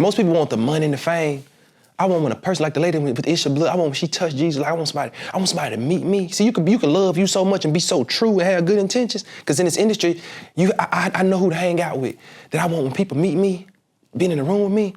Most people want the money and the fame. I want when a person like the lady with the issue of blood, I want when she touched Jesus, like I want somebody to meet me. See, you can love you so much and be so true and have good intentions, because in this industry, I know who to hang out with. That I want when people meet me, being in the room with me,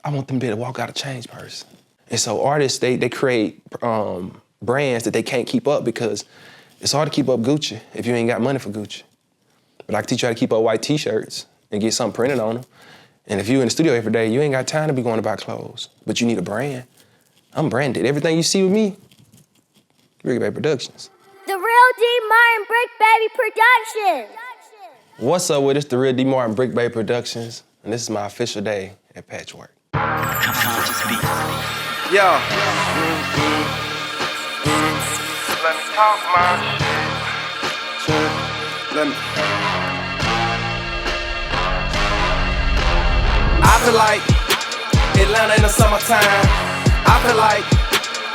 I want them to be able to walk out a changed person. And so artists, they create brands that they can't keep up, because it's hard to keep up Gucci if you ain't got money for Gucci. But I can teach you how to keep up white t-shirts and get something printed on them. And if you're in the studio every day, you ain't got time to be going to buy clothes, but you need a brand. I'm branded. Everything you see with me, Big Baby Productions. The Real D. Martin Brick Baby Productions. What's up with it? It's the Real D. Martin Brick Baby Productions, and this is my official day at Patchwerk. Yo. Let me talk my shit. Let me. I feel like Atlanta in the summertime. I feel like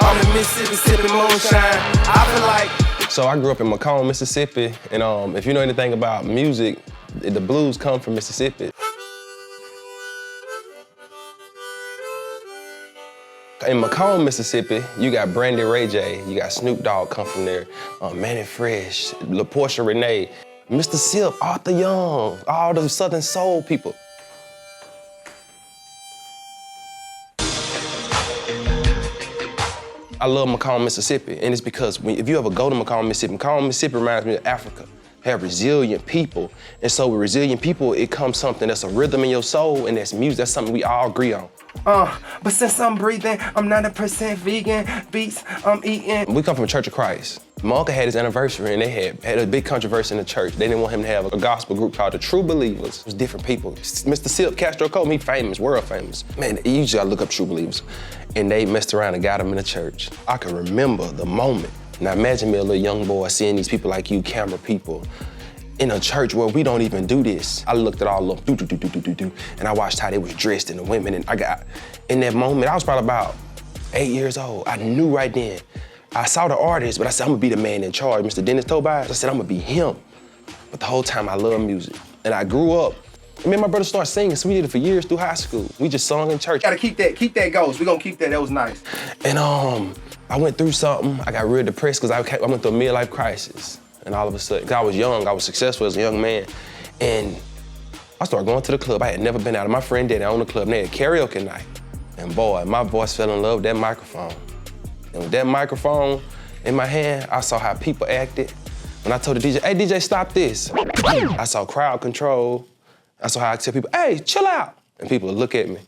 I'm in Mississippi sipping moonshine. I feel like. So I grew up in Macomb, Mississippi, and if you know anything about music, the blues come from Mississippi. In Macomb, Mississippi, you got Brandy Ray J, you got Snoop Dogg come from there, Manny Fresh, LaPortia Renee, Mr. Sip, Arthur Young, all the Southern Soul people. I love Macomb, Mississippi, and it's because if you ever go to Macomb, Mississippi reminds me of Africa. Have resilient people, and so with resilient people, it comes something that's a rhythm in your soul, and that's music. That's something we all agree on. But since I'm breathing, I'm 90% vegan. Beats I'm eating. We come from Church of Christ. My uncle had his anniversary, and they had a big controversy in the church. They didn't want him to have a gospel group called the True Believers. It was different people. Mr. Silk, Castro Cole, he famous, world famous. Man, you just gotta look up True Believers. And they messed around and got him in the church. I can remember the moment. Now imagine me, a little young boy, seeing these people like you, camera people, in a church where we don't even do this. I looked at all of them, and I watched how they was dressed and the women, and in that moment, I was probably about 8 years old. I knew right then. I saw the artist, but I said, I'm gonna be the man in charge. Mr. Dennis Tobias, I said, I'm gonna be him. But the whole time, I love music. And I grew up, and me and my brother started singing, so we did it for years through high school. We just sung in church. Gotta keep that ghost. We gonna keep that, that was nice. And I went through something. I got real depressed because I went through a midlife crisis. And all of a sudden, because I was young, I was successful as a young man. And I started going to the club. I had never been out. My friend did. I owned the club, and they had karaoke night. And boy, my voice fell in love with that microphone. And with that microphone in my hand, I saw how people acted. When I told the DJ, hey, DJ, stop this. I saw crowd control. I saw how I tell people, hey, chill out. And people would look at me,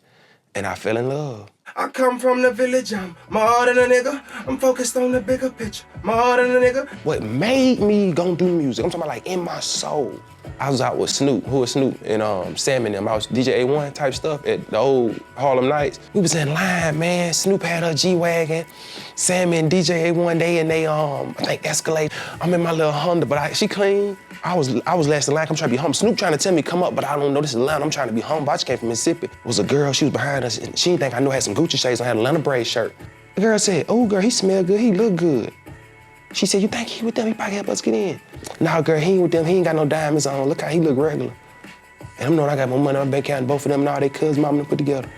and I fell in love. I come from the village, I'm more than a nigga. I'm focused on the bigger picture, more than a nigga. What made me go do music, I'm talking about like in my soul. I was out with Snoop, who was Snoop, and Sam and them. I was DJ A1 type stuff at the old Harlem Nights. We was in line, man. Snoop had her G-Wagon. Sam and DJ A1, they I think Escalade. I'm in my little Honda, but she clean. I was last in line, I'm trying to be humble. Snoop trying to tell me come up, but I don't know, this is Atlanta, I'm trying to be humble. I just came from Mississippi. It was a girl, she was behind us, and she didn't think I knew I had some Gucci shades on, I had a Atlanta braid shirt. The girl said, oh girl, he smell good, he look good. She said, you think he with them, he probably help us get in. Nah girl, he ain't with them, he ain't got no diamonds on, look how he look regular. And I'm knowing I got more money on my bank account than both of them and all their cousins, mom and them put together.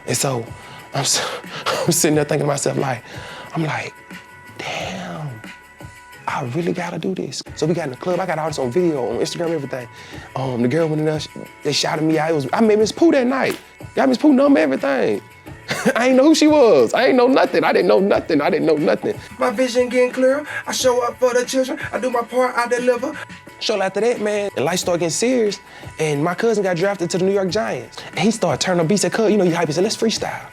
And so, I'm sitting there thinking to myself I'm like, damn. I really gotta do this. So we got in the club, I got all this on video, on Instagram, everything. The girl went in there, they shouted me out. I met Miss Pooh that night. Got Miss Pooh number, everything. I ain't know who she was. I ain't know nothing. I didn't know nothing. My vision getting clearer. I show up for the children. I do my part, I deliver. Shortly after that, man, and life started getting serious, and my cousin got drafted to the New York Giants. And he started turning up beats, said, cuz, you know, you hype, he said, let's freestyle.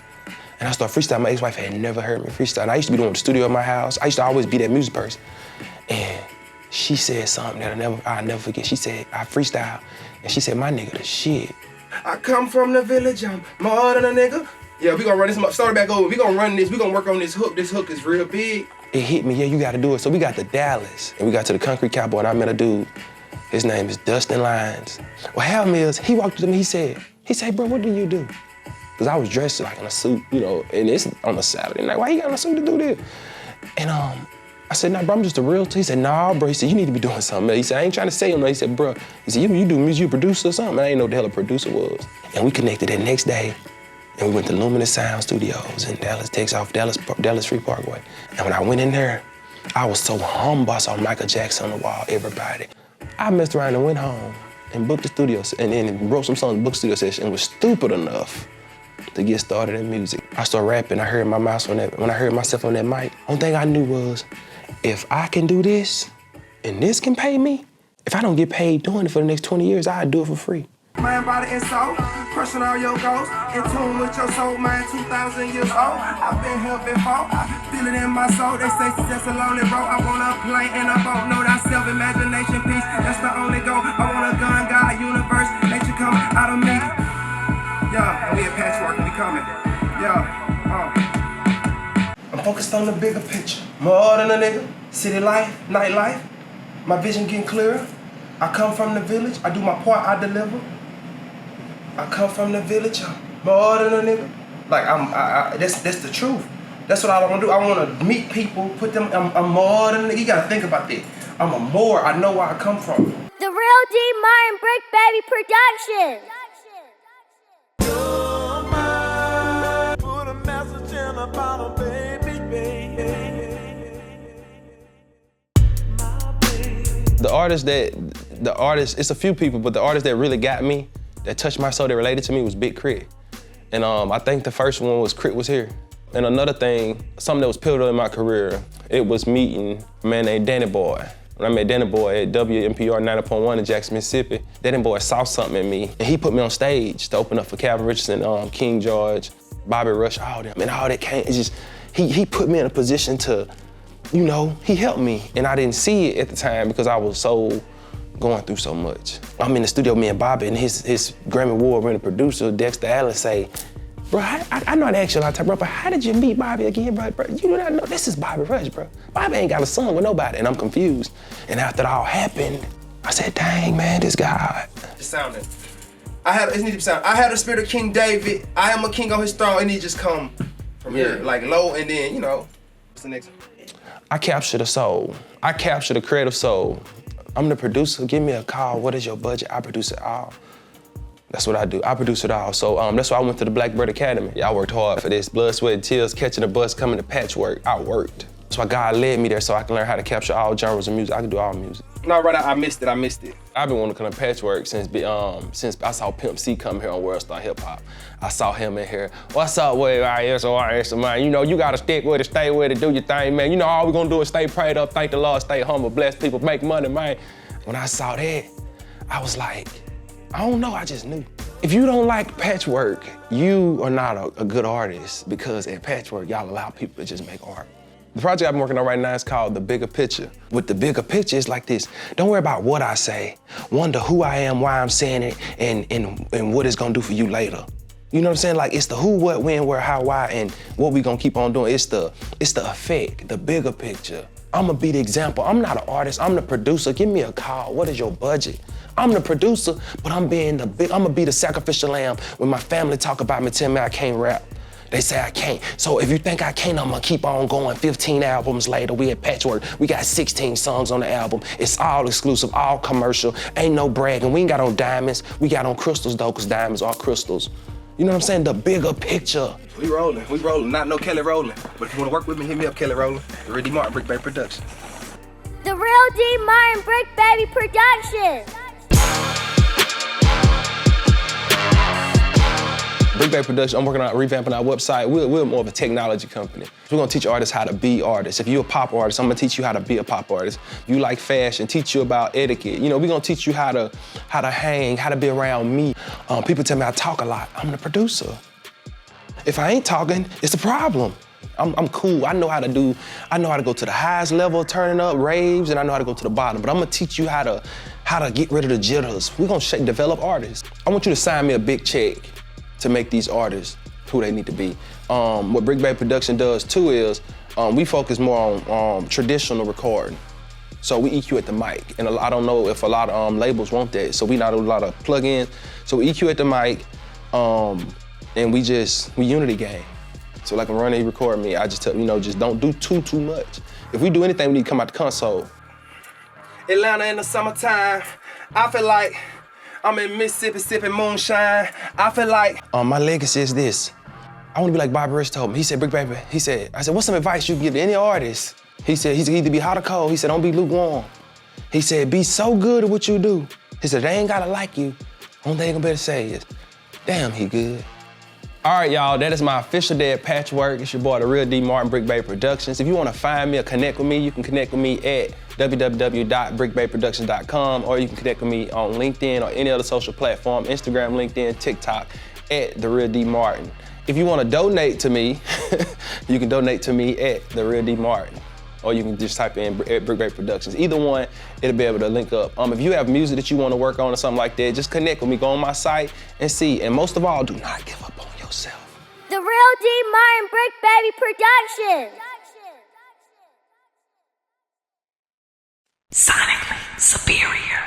And I started freestyling. My ex-wife had never heard me freestyle. And I used to be doing the studio at my house. I used to always be that music person. And she said something that I'll never forget. She said, I freestyle, and she said, my nigga the shit. I come from the village, I'm more than a nigga. Yeah, we gonna run this, start back over. We gonna run this, we gonna work on this hook. This hook is real big. It hit me, yeah, you gotta do it. So we got to Dallas, and we got to the Concrete Cowboy, and I met a dude. His name is Dustin Lyons. What happened is, he walked up to me, he said, bro, what do you do? Because I was dressed like in a suit, you know, and it's on a Saturday night. Why you got in a suit to do this? And I said, nah, bro, I'm just a realtor. He said, nah, bro. He said, you need to be doing something else. He said, I ain't trying to say him. He said, bro, he said, you do music, you a producer or something? I ain't know what the hell a producer was. And we connected that next day, and we went to Luminous Sound Studios in Dallas, Texas, off Dallas Street Parkway. And when I went in there, I was so humble. I saw Michael Jackson on the wall, everybody. I messed around and went home and booked the studios and then wrote some songs, booked studio session, and was stupid enough to get started in music. I started rapping, I heard my mouth on that, when I heard myself on that mic, only thing I knew was, if I can do this, and this can pay me, if I don't get paid doing it for the next 20 years, I'd do it for free. Mind, body, and soul, crushing all your goals, in tune with your soul, mind 2,000 years old. I've been here before, I feel it in my soul. They say success a lonely road. I want a plane and a boat, know that self-imagination piece, that's the only goal. I want a gun, God, universe, nature come out of me. Yeah, we at Patchwerk, we coming. Yeah, I'm focused on the bigger picture, more than a nigga. City life, nightlife, my vision getting clearer. I come from the village, I do my part, I deliver. I come from the village, I'm more than a nigga. Like, that's the truth. That's what I want to do. I want to meet people, put them, I'm more than a nigga. You got to think about that. I'm a more, I know where I come from. The Real D Martin Brick Baby Production. Put a message in a bottle, baby, The artist, it's a few people, but the artist that really got me, that touched my soul, that related to me was Big Crit. And I think the first one was Crit Was Here. And another thing, something that was pivotal in my career, it was meeting a man named Danny Boy. When I met Danny Boy at WMPR 90.1 in Jackson, Mississippi, Danny Boy saw something in me, and he put me on stage to open up for Calvin Richardson, King George, Bobby Rush, all them, and all that came. It's just, he put me in a position to, you know, he helped me, and I didn't see it at the time because I was going through so much. I'm in the studio, me and Bobby, and his Grammy Award-winning producer, Dexter Allen, say, bro, I know I asked you a lot of time, bro, but how did you meet Bobby again, bro? You do not know, this is Bobby Rush, bro. Bobby ain't got a song with nobody, and I'm confused. And after it all happened, I said, dang, man, this guy. It's sounding. It needs to sound. I had the spirit of King David. I am a king on his throne, and he just come from here, like low, and then, you know, what's the next one? I capture the soul. I capture the creative soul. I'm the producer, give me a call, what is your budget? I produce it all. That's what I do, I produce it all. So that's why I went to the Blackbird Academy. I worked hard for this, blood, sweat, and tears, catching the bus, coming to Patchwerk, I worked. That's why God led me there so I can learn how to capture all genres of music. I can do all music. No, right, I missed it. I've been wanting to come to Patchwerk since I saw Pimp C come here on World Star Hip Hop. I saw him in here. What's up with ISO, man? You know, you gotta stick with it, stay with it, do your thing, man. You know, all we gonna do is stay prayed up, thank the Lord, stay humble, bless people, make money, man. When I saw that, I was like, I don't know, I just knew. If you don't like Patchwerk, you are not a good artist, because at Patchwerk, y'all allow people to just make art. The project I've been working on right now is called The Bigger Picture. With The Bigger Picture, it's like this. Don't worry about what I say. Wonder who I am, why I'm saying it, and what it's gonna do for you later. You know what I'm saying? Like, it's the who, what, when, where, how, why, and what we gonna keep on doing. It's the effect, the bigger picture. I'm gonna be the example. I'm not an artist, I'm the producer. Give me a call, what is your budget? I'm the producer, but I'm gonna be the sacrificial lamb when my family talk about me, tell me I can't rap. They say I can't. So if you think I can't, I'm gonna keep on going. 15 albums later, we at Patchwerk. We got 16 songs on the album. It's all exclusive, all commercial. Ain't no bragging. We ain't got on diamonds. We got on crystals though, cause diamonds are crystals. You know what I'm saying? The bigger picture. We rolling. Not no Kelly Rowland. But if you wanna work with me, hit me up, Kelly Rowland. The Real D Martin Brick Baby Production. The Real D Martin Brick Baby Production. Brick Baby Production, I'm working on revamping our website. We're more of a technology company. We're gonna teach artists how to be artists. If you're a pop artist, I'm gonna teach you how to be a pop artist. If you like fashion, teach you about etiquette. You know, we're gonna teach you how to hang, how to be around me. People tell me I talk a lot. I'm the producer. If I ain't talking, it's a problem. I'm cool. I know how to go to the highest level, turning up, raves, and I know how to go to the bottom. But I'm gonna teach you how to get rid of the jitters. We're gonna develop artists. I want you to sign me a big check to make these artists who they need to be. What Brick Baby Production does too is we focus more on traditional recording. So we EQ at the mic, and I don't know if a lot of labels want that, so we not do a lot of plugins. So we EQ at the mic, and we unity game. So like when he record me, I just tell him, you know, just don't do too much. If we do anything, we need to come out the console. Atlanta in the summertime, I feel like I'm in Mississippi sipping moonshine. I feel like my legacy is this. I want to be like Bobby Rich told me. He said, Brick Baby, I said, what's some advice you can give to any artist? He said, he's either be hot or cold. He said, don't be lukewarm. He said, be so good at what you do. He said, they ain't gotta like you. Only thing they gonna be able to say is, damn, he good. All right, y'all, that is my official day at Patchwerk. It's your boy, The Real D Martin, Brick Baby Productions. If you wanna find me or connect with me, you can connect with me at www.brickbabyproductions.com, or you can connect with me on LinkedIn or any other social platform, Instagram, LinkedIn, TikTok, at The Real D Martin. If you wanna donate to me, you can donate to me at The Real D Martin, or you can just type in at Brick Baby Productions. Either one, it'll be able to link up. If you have music that you wanna work on or something like that, just connect with me, go on my site and see. And most of all, do not give up on yourself. The Real D Martin Brick Baby Productions. Sonically superior.